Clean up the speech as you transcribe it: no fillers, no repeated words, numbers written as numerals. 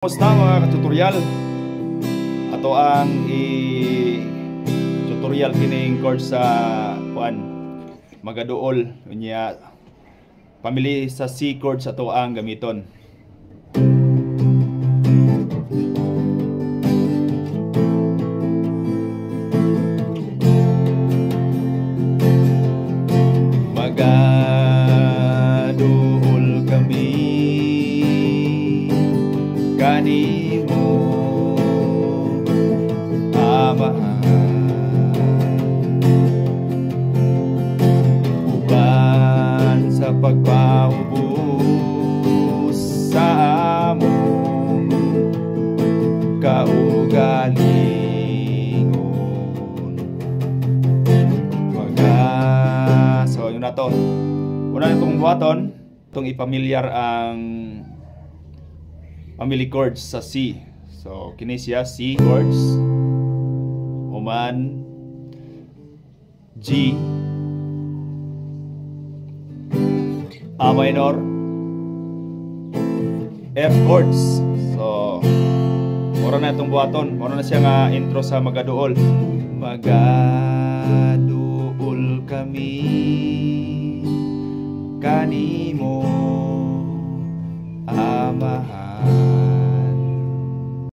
Kumusta mga ka-tutorial? Ato ang i-tutorial kining chords sa magaduol unya pamili sa C chords ato ang gamiton. Magaduol kami kanimo amahan uban sa pagpaubos sa among kaugalingon so yun na to. Una itong buhaton, itong ipamilyar ang family chords sa C. So kini siya C chords, human G, A minor, F chords. So mura na itong buhaton, mura na siya nga intro sa magaduol. Magaduol kami kanimo amahan